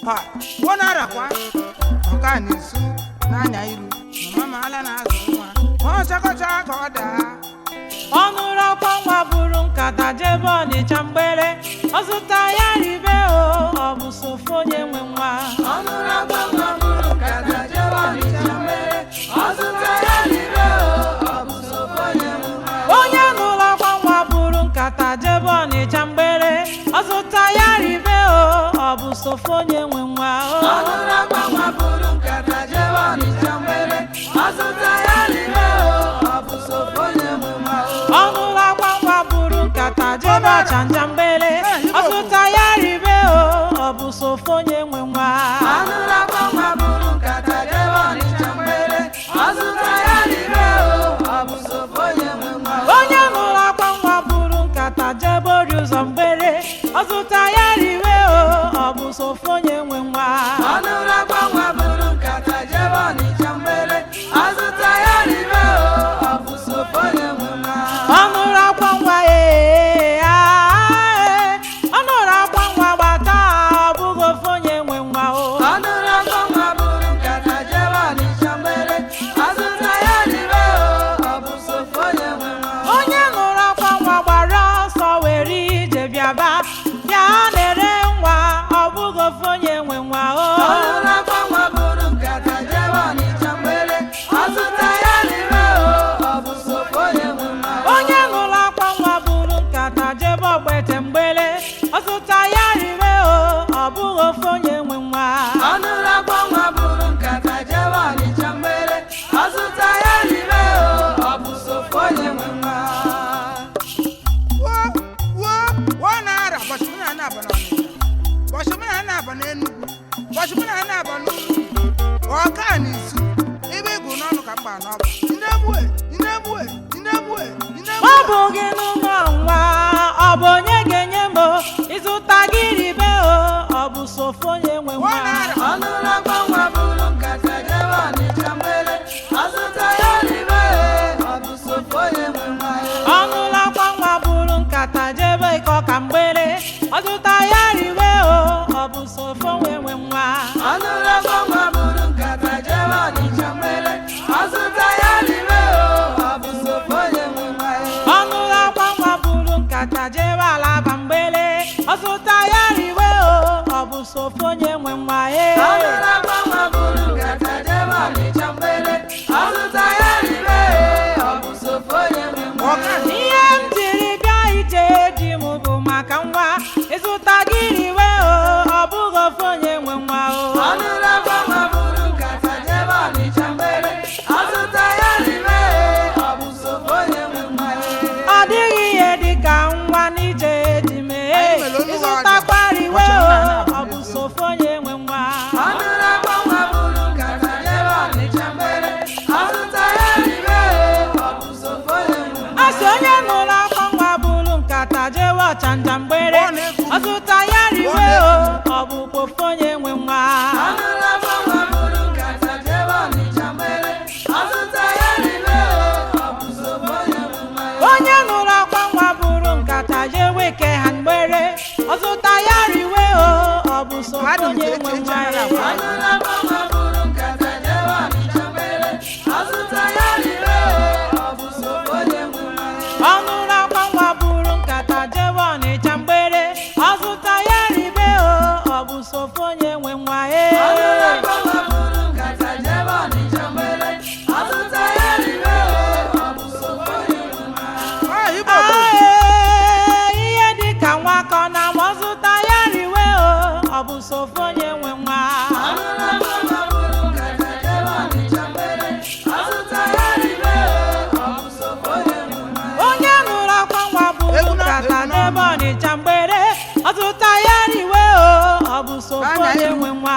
ha wonara kwa okani su n'anya iru mama ala na-azụ nwa ọchakọcha ka ọ daa ọnụrụ akwa nwa buru nkata jebe Ọnịcha mgbere ọzụta ya ribe ọ bụ sofu onye nwe nwa ọnụrụ akwa nwa buru nkata jebe Ọnịcha mgbere ọzụta ya ribe ọ bụ sofu onye nwe nwa onye nụrụ akwa nwa buru nkata jebe Ọnịcha mgbere ọzụta ya ribe ọ bụ sofu onye nwe nwa ọnụrụ akwa nwa buru nkata jebe Ọnịcha mgbere ọzụta ya ribe ọ bụ sofu onye nwe nwa ọnụrụ akwa nwa buru nkata jebe Ọchanja mgbere ọzụta ya ribe ọ bụ sofu onye nwe nwa ọnụrụ akwa nwa buru nkata jebe Ọnịcha mgbere ọzụta ya ribe ọ bụ sofu onye nwe nwa onye nụrụ akwa nwa buru nkata jebe Ori ụzọ mgbere ọzụta ya ribe ọ bụ sofu onye nwe nwa ọnụrụ akwa nwa buru nkata jebe Ọnịcha mgbere ọzụta ya ribe ọ bụ sofu onye nwe nwa ọnụrụ akwa nwa ọnụrụ akwa nwa gbata ọ bụghị ofu onye nwe nwa ọnụrụ akwa nwa buru nkata jebe Ọnịcha mgbere ọzụta ya ribe ọ bụ sofu onye nwe nwa onye nụrụ akwa nwa gbara ọsọ were ije bịaba bịa na-ere nwa ọ bụghị ofu onye nwe nwa ọnụrụ akwa nwa buru nkata jebe Ọnịcha mgbere ọzụta ya ribe ọ bụ sofu onye nwe nwa onye nụrụ akwa nwa buru nkata jebe Ogbete mgbere ọzụta ya ribe ọ bụghị ofu onye nwe nwa ọnụrụ akwa nwa buru nkata jebe Ọnịcha mgbere ọzụta ya ribe ọ bụ sofu onye nwe nwa na-ara bọchịmụna na-aba n'Ọnịcha bọchịmụna na-aba n'Enugu bọchịmụna na-aba n'Ugwu ọka n'isu ebe ịgụ n'ọnụ ka mba n'ọba ọ bụ gị n'ụlọ nwa ọ bụ onye ga-enye m ịzụta gị ribe ọ bụ sofu onye nwe nwa ọnụrụ akwa nwa buru nkata jebe Ọnịcha mgbere ọzụta ya ribe ọ bụ sofu onye nwe nwa ọnụrụ akwa nwa buru nkata jebe Ịkọka mgbere ọzụta ya ribe ọ bụ sofu onye nwe nwa ọnụrụ akwa nwa buru nkata jebe Ọnịcha mgbere ọzụta ya ribe ọ bụ sofu onye nwe nwa ọnụrụ akwa nwa buru nkata jebe Alaba mgbere ọzụta ya ribe ọ bụ sofu onye nwe nwa ọnụrụ akwa nwa buru nkata jebe Ọnịcha mgbere ọzụta ya ribe ọ bụ sofu onye nwe nwa ihe m jiri bịa ije di m bụ maka nwa ịzụta gị ribe ọ bụghị ofu onye nwe nwa ọnụrụ akwa nwa buru nkata jebe Ọnịcha mgbere ọzụta ya ribe ọ bụ sofu onye nwe nwa ọ dịghị ihe dịka nwa n'ije di m ịzụtakwa ribe ọ bụ sofu onye nwe nwa ọnụrụ akwa nwa buru nkata jebe Ọnịcha mgbere ọzụta ya ribe ọ bụ sofu onye nwe nwa asị onye nụrụ akwa nwa buru nkata jebe Ọchanja mgbere ọzụta ya ribe ọ bụ ofu onye nwe nwa ọnụrụ akwa nwa buru nkata jebe Ọnịcha mgbere ọzụta ya ribe ọ bụ sofu onye nwe nwa onye nụrụ akwa nwa buru nkata jebe Ikeha mgbere ọzụta ya ribe ọ bụ sofu onye nwe nwa ọnụrụ akwa nwa buru nkata jebe Ọnịcha mgbere ọzụta ya ribe ọ bụ sofu onye nwe nwa ọnụrụ akwa nwa buru nkata jebe Ọnịcha mgbere ọzụta ya ribe ọ bụ sofu onye nwe nwa ọnụrụ akwa nwa buru nkata jebe Ọnịcha mgbere ọzụta ya ribe ọ bụ sofu onye nwe nwa ihe dịka nwa ka ọ na-ama ọzụta ya ribe ọ bụ sofu onye nwe nwa ọnụrụ akwa nwa buru nkata jebe Ọnịcha mgbere ọzụta ya ribe ọ bụ sofu onye nwe nwa onye nụrụ akwa nwa buru nkata jebe Ọnịcha mgbere ọzụta ya ribe ọ bụ sofu onye nwe nwa